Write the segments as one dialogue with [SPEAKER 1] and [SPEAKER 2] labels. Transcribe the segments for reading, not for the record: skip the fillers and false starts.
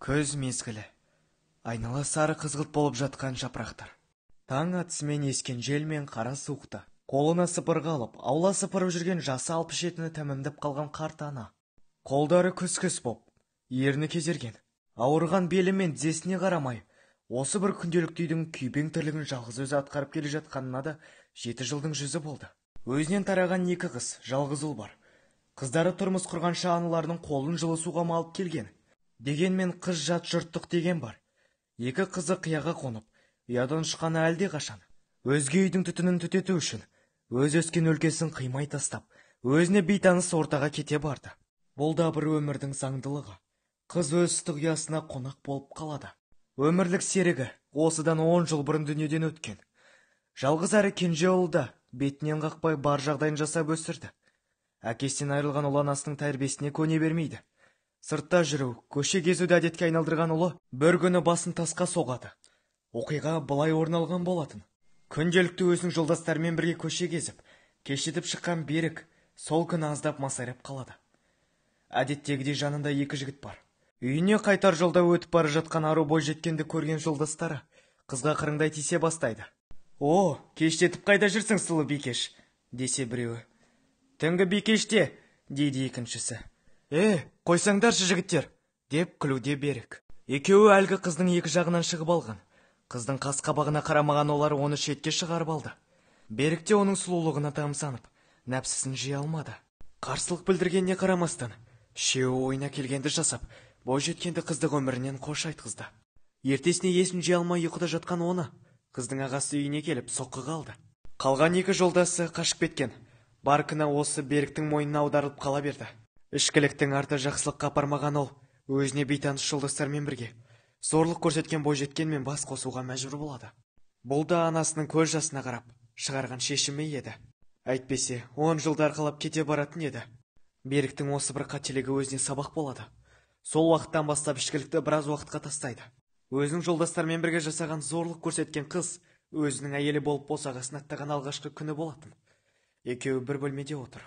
[SPEAKER 1] Көз мезгілі. Айнала сары қызғылт болып жатқан жапырақтар. Таң атысымен ескен жел мен қара суықта. Қолына сыпырғы алып, аула сыпырып жүрген жасы 67-ні тәмамдап қалған қарт ана. Қолдары күс-күс боп, ерні кезерген. Ауырған белі мен тізесіне қарамай, осы бір күнделікті үйдің күйбең тірлігін жалғыз өзі атқарып келе жатқанына да 7 жылдың жүзі болды. Өзінен тараған 2 қыз, жалғыз ұл бар. Қыздары тұрмыс құрғанша аналарының қолын жылы суға малып келген. Дегенмен қыз жат жұрттық деген бар. 2 қызы қияға қонып, ұядан шыққаны әлде қашан. Өзге үйдің түтінін түтету үшін, өз өскен өлкесін қимай тастап, өзіне бейтаныс ортаға кете барды. Бұл да бір өмірдің заңдылығы. Қыз өз ыстық ұясына қонақ болып қалады. Өмірлік серігі осыдан 10 жыл бұрын дүниеден өткен. Жалғыз әрі кенже ұлы да бетінен қақпай бар жағдайын жасап өсірді. Әкесінен айырылған ұл анасының тәрбиесіне көне бермейді. Сыртта жүру, көше кезуді әдетке айналдырған ұлы бір күні басын тасқа соғады. Оқиға былай орын алған болатын. Күнделікті өзінің жолдастарымен бірге көше кезіп, кештетіп шыққан Берік сол күні аздап масайрап қалады. Әдеттегідей жанында 2 жігіт бар. Үйіне қайтар жолда өтіп бара жатқан ару бойжеткенді көрген жолдастары қызға қырыңдай тисе бастайды. «О, кештетіп қайда жүрсің, сұлу бикеш?» десе біреуі. «Түнгі бикеште», дейді екіншісі. Қойсаңдаршы жігіттер, деп күлуде Берік. Екеуі әлгі қыздың 2 жағынан шығып алған. Қыздың қас-қабағына қарамаған олар оны шетке шығарып алды. Берік те оның сұлулығына тамсанып, нәпсісін жия алмады. Қарсылық білдіргеніне қарамастан, үшеуі ойына келгенді жасап, бойжеткенді қыздың өмірінен қош айтқызды. Ертесіне есін жия алмай ұйқыда жатқан оны қыздың ағасы үйіне келіп соққы қалды. Қалған 2 жолдасы қашып кеткен. Бар кінә осы Беріктің мойнына аударылып қала берді. Ішкіліктің арты жақсылыққа апармаған ол өзіне бейтаныс жолдастармен бірге зорлық көрсеткен бойжеткенмен бас қосуға мәжбүр болады. Бұл да анасының көз жасына қарап шығарған шешімі еді. Әйтпесе 10 жылдар қалап кете баратын еді. Беріктің осы бір қателігі өзіне сабақ болады. Сол уақыттан бастап ішкілікті біраз уақытқа тастайды. Өзінің жолдастармен бірге жасаған зорлық көрсеткен қыз өзінің әйелі болып босағасын аттаған алғашқы күні болатын. Екеуі бір бөлмеде отыр.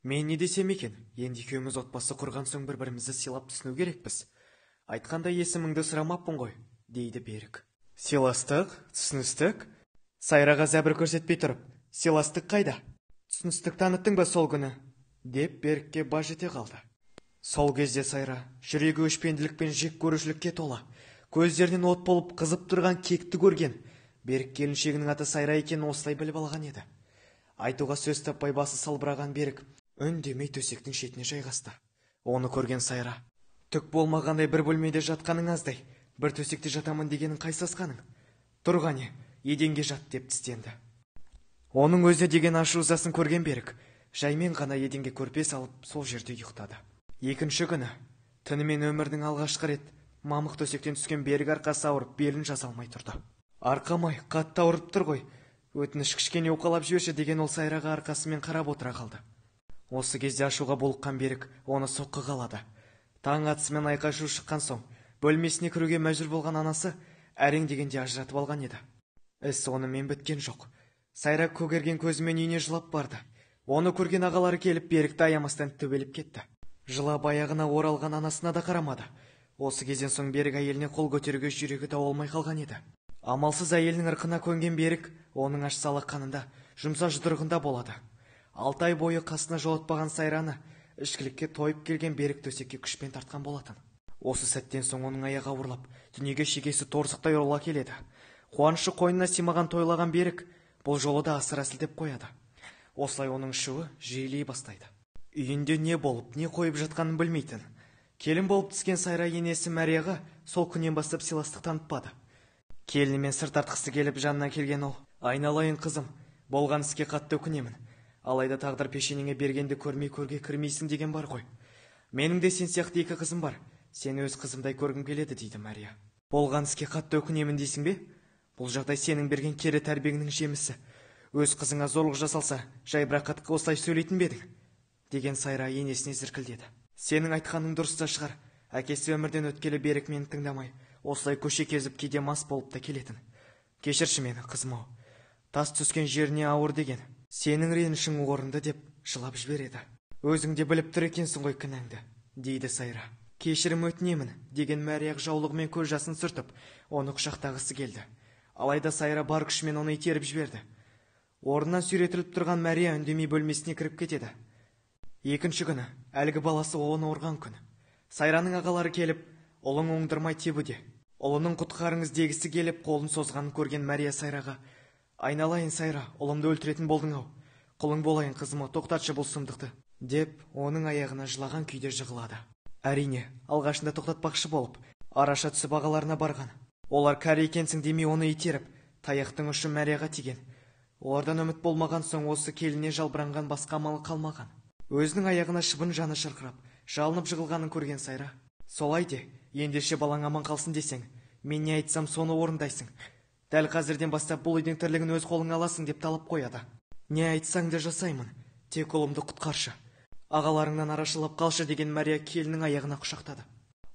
[SPEAKER 1] «Мен не десем екен, енді екеуміз отбасы құрған соң бір-бірімізді сыйлап түсіну керекпіз. Айтқанда есіміңді сұрамаппын ғой», дейді Берік. «Сыйластық, түсіністік?» Сайраға зәбір көрсетпей тұрып, «Сыйластық қайда? Түсіністік таныттың ба сол күні?» деп Берікке баж ете қалды. Сол кезде Сайра жүрегі өшпенділік пен жек көрушілікке тола, көздерінен от болып қызып тұрған кекті көрген. Берік келіншегінің аты Сайра екенін осылай біліп алған еді. Айтуға сөз таппай басы салбыраған Берік үндемей төсектің шетіне жайғасты. Оны көрген Сайра: «Түк болмағандай бір бөлмеде жатқаның аздай, бір төсекте жатамын дегенің қайсасқаның? Тұрғане, еденге жат» деп тістенді. Оның өзі деген ашу-ызасын көрген Берік жаймен ғана еденге көрпе салып сол жерде ұйықтады. 2-ші күні түнімен өмірдің алғашқы рет мамық төсектен түскен Берік арқасы ауырып белін жаза алмай тұрды. «Арқамай, қатты ауырып тұр ғой, өтініш кішкене уқалап жіберші» деген ол Сайраға арқасымен қарап отыра қалды. Осы кезде ашуға булыққан Берік оны соққыға алады. Таң атысымен айқай-шу шыққан соң бөлмесіне кіруге мәжбүр болған анасы әрең дегенде ажыратып алған еді. Іс онымен біткен жоқ. Сайра көгерген көзімен үйіне жылап барды. Оны көрген ағалары келіп Берікті аямастан төбелеп кетті. Жылап аяғына оралған анасына да қарамады. Осы кезден соң Берік әйеліне қол көтеруге жүрегі дауалмай қалған еді. Амалсыз әйелінің ырқына көнген Берік оның аш салақанында, жұмса жұдырығында болады. 6 ай бойы қасына жолатпаған Сайраны ішкілікке тойып келген Берік төсекке күшпен тартқан болатын. Осы сәттен соң оның аяғы ауырлап, дүниеге шекесі торсықтай ұрыла келеді. Қуанышы қойнына симаған тойлаған Берік бұл жолы да асыра сілтеп қояды. Осылай оның ішуі жиілей бастайды. Үйінде не болып, не қойып жатқанын білмейтін келін болып түскен Сайра енесі Мәрияға сол күннен бастап сыйластық танытпады. Келінімен сыр тартқысы келіп жанына келген ол: «Айналайын қызым, болған іске қатты өкінемін. Алайда тағдыр пешенеңе бергенді көрмей көрге кірмейсің деген бар ғой. Менің де сен сияқты 2 қызым бар. Сені өз қызымдай көргім келеді» дейді Мәрия. «Болған іске қатты өкінемін дейсің бе? Бұл жағдай сенің берген кері тәрбиеңнің жемісі. Өз қызыңа зорлық жасалса, жайбарақат осылай сөйлейтін бе едің?» деген Сайра енесіне зіркілдеді. «Сенің айтқаның дұрыс та шығар. Әкесі өмірден өткелі Берік мені тыңдамай, осылай көше кезіп кейде мас болып та келетін. Кешірші мені, қызым-ау. Тас түскен жеріне ауыр деген. Сенің ренішің орынды» деп жылап жібереді. «Өзің де біліп тұр екенсің ғой кінәңді», дейді Сайра. кешірім өтінемін, деген Мария жаулығымен көз жасын сүртіп, оны құшақтағысы келді. Алайда Сайра бар күшімен оны итеріп жіберді. Орнынан сүйретіліп тұрған Мария үндемей бөлмесіне кіріп кетеді. Екінші күні, әлгі баласы оны ұрған күн. Сайраның ағалары келіп, ұлың оңдырмай тебуде. Ұлының құтқарыңыз дегісі келіп, қолын созғанын көрген Мария Сайраға: «Айналайын, Сайра, ұлымды өлтіретін болдың-ау. Құлың болайын, қызыма, тоқтатшы бұл сұмдықты», деп, оның аяғына жылаған күйде жығылады. Әрине, алғашында тоқтатпақшы болып, араша түсіп ағаларына барған. Олар кәрі екенсің демей оны итеріп, таяқтың ұшы Марияға тиген. Олардан үміт болмаған соң осы келіне жалбыранған басқа амалы қалмаған. Өзінің аяғына шыбын жаны шырқырап, жалынып жығылғанын көрген Сайра: «Солай де, ендеше балаң аман қалсын десең, мен не айтсам соны орындайсың. Дәл қазірден бастап бұл үйдің тірлігін өз қолыңа аласың», деп талап қояды. «Не айтсаң да жасаймын, тек ұлымды құтқаршы. Ағаларыңнан арашылап қалшы», деген Мария келінің аяғына құшақтады.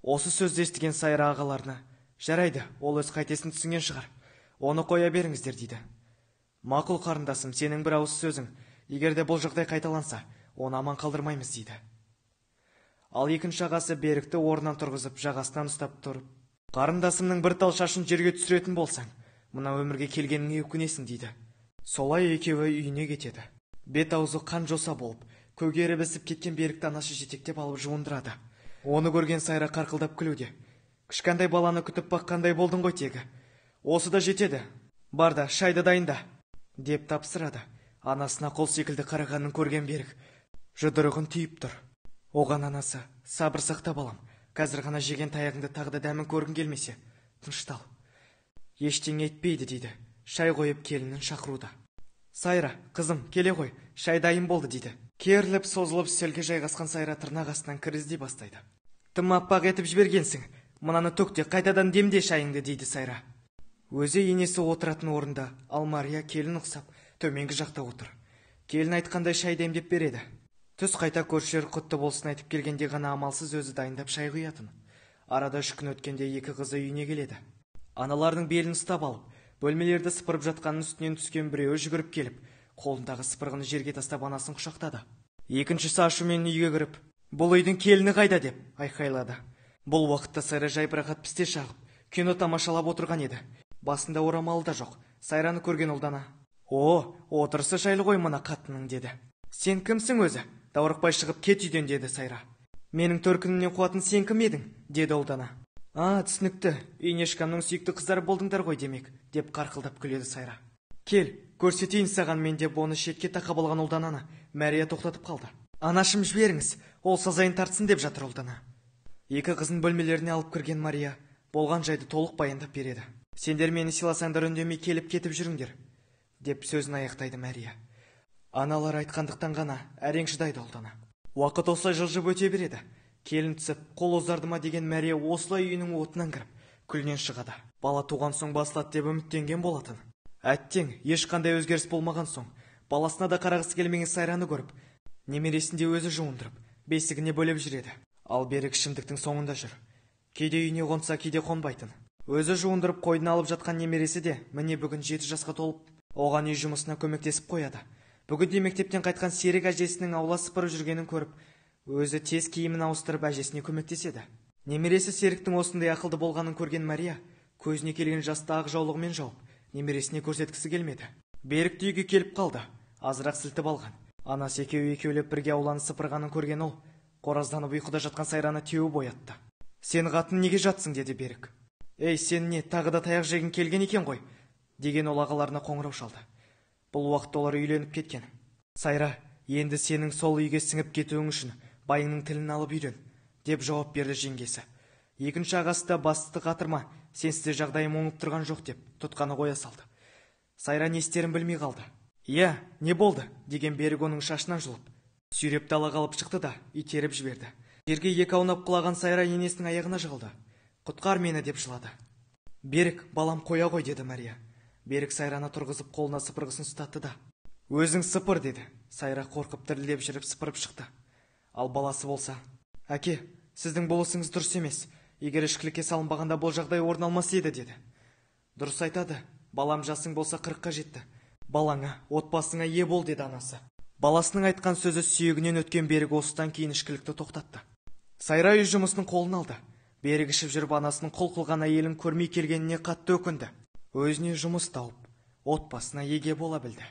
[SPEAKER 1] Осы сөзді естіген Сайра ағаларына: «Жарайды, ол өз қайтесін түсінген шығар. Оны қоя беріңіздер», дейді. «Мақұл қарындасым, сенің бір ауыз сөзің. Егер де бұл жағдай қайталанса, оны аман қалдырмаймыз», дейді. Ал екінші ағасы Берікті орнынан тұрғызып, жағасынан ұстап тұрып: «Қарындасымның бір тал шашын жерге түсіретін болсаң, мына өмірге келгеніңе өкінесің», дейді. Солай екеуі үйіне кетеді. Бет аузы қан жоса болып, көгері бісіп кеткен Берікті анасы жетектеп алып жуындырады. Оны көрген Сайра қарқылдап күлуде. «Кішкентай баланы күтіп баққандай болдың ғой тегі. Осы да жетеді. Бар да, шайды дайында», деп тапсырады. Анасына қол секілді қарағанын көрген Берік жұдырығын түйіп тұр. Оған анасы: «Сабыр сақта балам, қазір ғана жеген таяғыңды тағы да дәмін көргің келмесе, тыныштал. Ештеңе етпейді», дейді. Шай қойып келінін шақыруда. «Сайра, қызым, келе ғой, шай дайын болды», дейді. Керіліп, созылып үстелге жайғасқан Сайра тырнақ астынан кіріздей бастайды. «Тым аппақ етіп жібергенсің, мынаны төкте, қайтадан демде шайыңды», дейді Сайра. Өзі енесі отыратын орында, ал Мария келін ұқсап төменгі жақта отыр. Келін айтқандай шай демдеп береді. Түс қайта көршілер құтты болсын айтып келгенде ғана амалсыз өзі дайындап шай құятын. Арада 3 күн өткенде екі қызы үйіне келеді. Аналардың белін ұстап алып, бөлмелерді сыпырып жатқанын үстінен түскен біреуі жүгіріп келіп, қолындағы сыпырғыны жерге тастап анасын құшақтады. Екіншісі ашумен үйге кіріп: «Бұл үйдің келіні қайда?» деп айқайлады. Бұл уақытта Сайра жайбарақат пісте шағып, кино тамашалап отырған еді. Басында орамалы да жоқ. Сайраны көрген ұлдана: «О, отырысы жайлы ғой мына қатының», деді. «Сен кімсің өзі? Даурықпай шығып кет үйден», деді Сайра. «Менің төркінімнен қуатын сен кім едің?» деді ұлдана. Түсінікті, үйнешкамның сүйікті қыздары болдыңдар ғой демек», деп қарқылдап күледі Сайра. «Кел, көрсетейін саған мен», деп оны шетке тақап алған ұлдананы Мария тоқтатып қалды. «Анашым, жіберіңіз, ол сазайын тартсын», деп жатыр ұлдана. Екі қызын бөлмелеріне алып кірген Мария болған жайды толық баяндап береді. «Сендер мені сыйласаңдар үндемей келіп кетіп жүріңдер», деп сөзін аяқтайды Мария. Аналар айтқандықтан ғана әрең шыдайды ұлдана. Уақыт осылай жылжып өте береді. Келін түсіп, қол ұзарды ма деген Мария осылай үйінің отынан кіріп, күлінен шығады. Бала туған соң басылады деп үміттенген болатын. Әттең, ешқандай өзгеріс болмаған соң, баласына да қарағысы келмеген Сайраны көріп, немересінде өзі жуындырып, бесігіне бөлеп жүреді. Ал Берік ішімдіктің соңында жүр. Кейде үйіне қонса, кейде қонбайтын. Өзі жуындырып қойдын алып жатқан немересі де міне бүгін 7 жасқа толып, оған үй жұмысына көмектесіп қояды. Бүгінде мектептен қайтқан Серік әжесінің аула сыпырып жүргенін көріп, өзі тез киімін ауыстырып әжесіне көмектеседі. Немересі Серіктің осындай ақылды болғанын көрген Мария көзіне келген жасты ақ жаулығымен жауып, немересіне көрсеткісі келмеді. Берік үйге келіп қалды. Азырақ сілтіп алған. Анасы екеулеп бірге ауланы сыпырғанын көрген ол, қоразданып ұйқыда жатқан Сайраны теуіп оятты. «Сен қатын неге жатсың?» деді Берік. «Ей, сен не, тағы да таяқ жегің келген екен ғой?» деген ол ағаларына қоңырау шалды. Бұл уақытта олар үйленіп кеткен. «Сайра, енді сенің сол үйге сіңіп кетуің үшін байыңның тілін алып үйрен», деп жауап берді жеңгесі. Екінші ағасы да «Басты қатырма, сенсіз жағдайым оңып тұрған жоқ», деп тұтқаны қоя салды. Сайра не істерін білмей қалды. «Иә, не болды?» деген Берік оның шашынан жұлып, сүйреп далаға алып шықты да итеріп жіберді. Жерге екі аунап құлаған Сайра енесінің аяғына жығылды. «Құтқар мені», деп жылады. «Берік, балам, қоя ғой», деді Мария. Берік Сайраны тұрғызып қолына сыпырғысын ұстатты да: «Өзің сыпыр», деді. Сайра қорқып дірілдеп жүріп сыпырып шықты. Ал баласы болса: «Әке, сіздің бұл ісіңіз дұрыс емес. Егер ішкілікке салынбағанда бұл жағдай орын алмас еді», деді. «Дұрыс айтады. Балам, жасың болса 40-қа жетті. Балаңа, отбасыңа ие бол», деді анасы. Баласының айтқан сөзі сүйегінен өткен Берік осыдан кейін ішкілікті тоқтатты. Сайрай өз жұмысының қолын алды. Берік ішіп жүріп анасының құл қылған әйелін көрмей келгеніне қатты өкінді. Өзіне жұмыс тауып, отбасына еге бола білді.